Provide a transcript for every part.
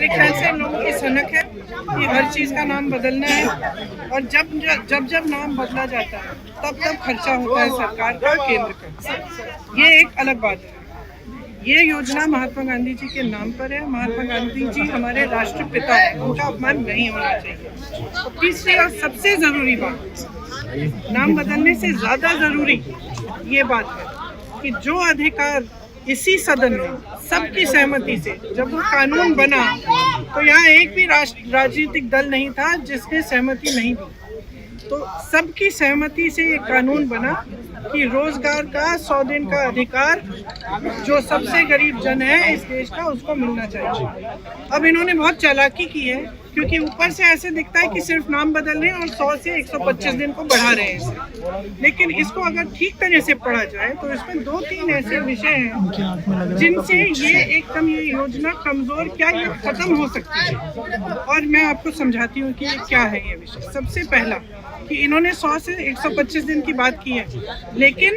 मेरे ख्याल से लोगों की सनक है कि हर चीज़ का नाम बदलना है, और जब नाम बदला जाता है तब खर्चा होता है सरकार का, केंद्र का। ये एक अलग बात है। ये योजना महात्मा गांधी जी के नाम पर है। महात्मा गांधी जी हमारे राष्ट्रपिता हैं, उनका अपमान नहीं होना चाहिए। और तीसरी और सबसे ज़रूरी बात, नाम बदलने से ज़्यादा ज़रूरी ये बात है कि जो अधिकार इसी सदन में सबकी सहमति से जब वो कानून बना, तो यहाँ एक भी राजनीतिक दल नहीं था जिसने सहमति नहीं दी। तो सबकी सहमति से ये कानून बना कि रोजगार का 100 दिन का अधिकार जो सबसे गरीब जन है इस देश का, उसको मिलना चाहिए। अब इन्होंने बहुत चालाकी की है, क्योंकि ऊपर से ऐसे दिखता है कि सिर्फ नाम बदल रहे हैं और 100 से 125 दिन को बढ़ा रहे हैं। लेकिन इसको अगर ठीक तरह से पढ़ा जाए तो इसमें 2-3 ऐसे विषय हैं जिनसे ये योजना कमजोर क्या ये खत्म हो सकती है। और मैं आपको समझाती हूँ कि ये क्या है ये विषय। सबसे पहला कि इन्होंने 100 से 125 दिन की बात की है, लेकिन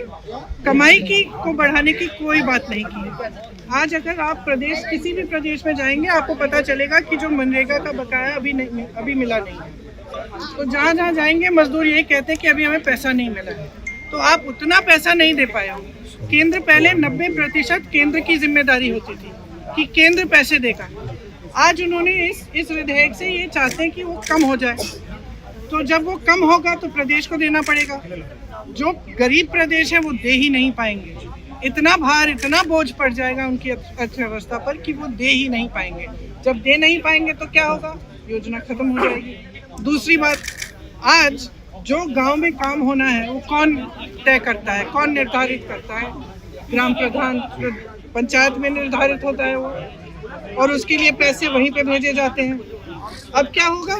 कमाई को बढ़ाने की कोई बात नहीं की है। आज अगर आप किसी भी प्रदेश में जाएंगे, आपको पता चलेगा कि जो मनरेगा का बकाया अभी मिला नहीं है। तो जहाँ जाएंगे मजदूर ये कहते हैं कि अभी हमें पैसा नहीं मिला है। तो आप उतना पैसा नहीं दे पाए हो। केंद्र पहले 90% केंद्र की जिम्मेदारी होती थी कि केंद्र पैसे देगा। आज उन्होंने इस विधेयक से ये चाहते हैं कि वो कम हो जाए। तो जब वो कम होगा तो प्रदेश को देना पड़ेगा। जो गरीब प्रदेश है वो दे ही नहीं पाएंगे। इतना भार, इतना बोझ पड़ जाएगा उनकी अर्थव्यवस्था पर कि वो दे ही नहीं पाएंगे। जब दे नहीं पाएंगे तो क्या होगा? योजना खत्म हो जाएगी। दूसरी बात, आज जो गांव में काम होना है वो कौन तय करता है, कौन निर्धारित करता है? ग्राम प्रधान, पंचायत में निर्धारित होता है वो, और उसके लिए पैसे वहीं पे भेजे जाते हैं। अब क्या होगा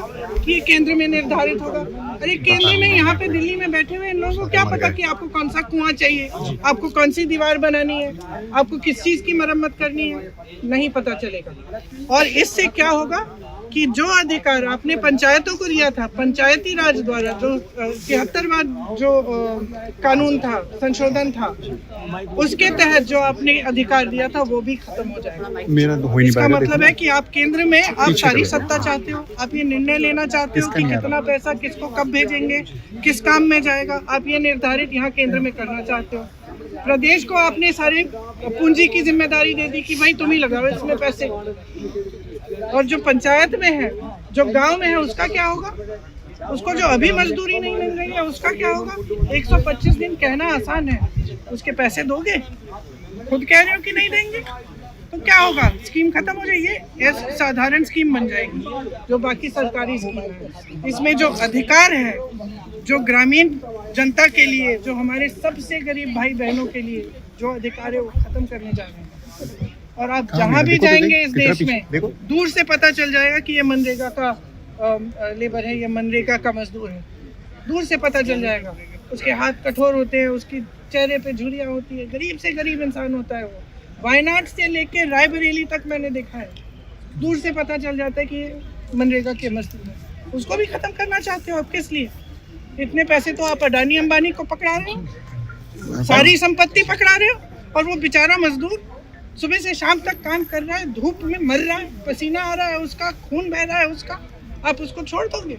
कि केंद्र में निर्धारित होगा। अरे केंद्र में यहाँ पे दिल्ली में बैठे हुए इन लोगों को क्या पता कि आपको कौन सा कुआं चाहिए, आपको कौन सी दीवार बनानी है, आपको किस चीज की मरम्मत करनी है, नहीं पता चलेगा। और इससे क्या होगा कि जो अधिकार आपने पंचायतों को दिया था, पंचायती राज द्वारा जो 73वां जो कानून था, संशोधन था, उसके तहत जो आपने अधिकार दिया था वो भी खत्म हो जाएगा। मेरा तो हो नहीं इसका मतलब है कि आप केंद्र में आप सारी सत्ता चाहते हो, आप ये निर्णय लेना चाहते हो कि कितना पैसा किसको कब भेजेंगे, किस काम में जाएगा, आप ये निर्धारित यहाँ केंद्र में करना चाहते हो। प्रदेश को आपने सारे पूंजी की जिम्मेदारी दे दी कि भाई तुम ही लगाओ इसमें पैसे। और जो पंचायत में है, जो गांव में है, उसका क्या होगा? उसको जो अभी मजदूरी नहीं मिल रही है उसका क्या होगा? 125 दिन कहना आसान है, उसके पैसे दोगे? खुद कह रहे हो कि नहीं देंगे, तो क्या होगा? स्कीम खत्म हो जाएगी। ये साधारण स्कीम बन जाएगी जो बाकी सरकारी स्कीम है। इसमें जो अधिकार है, जो ग्रामीण जनता के लिए, जो हमारे सबसे गरीब भाई बहनों के लिए जो अधिकार है वो खत्म करने जा रहे हैं। और आप जहाँ भी जाएंगे इस देश में, दूर से पता चल जाएगा कि ये मनरेगा का लेबर है, ये मनरेगा का मजदूर है। दूर से पता चल जाएगा। उसके हाथ कठोर होते हैं, उसकी चेहरे पे झुर्रियाँ होती है, गरीब से गरीब इंसान होता है वो। वायनाड से लेके रायबरेली तक मैंने देखा है। दूर से पता चल जाता है कि ये मनरेगा के मजदूर है। उसको भी खत्म करना चाहते हो आप? किस लिए? इतने पैसे तो आप अडानी अंबानी को पकड़ा रहे हो, सारी संपत्ति पकड़ा रहे हो, और वो बेचारा मजदूर सुबह से शाम तक काम कर रहा है, धूप में मर रहा है, पसीना आ रहा है उसका, खून बह रहा है उसका, आप उसको छोड़ दोगे?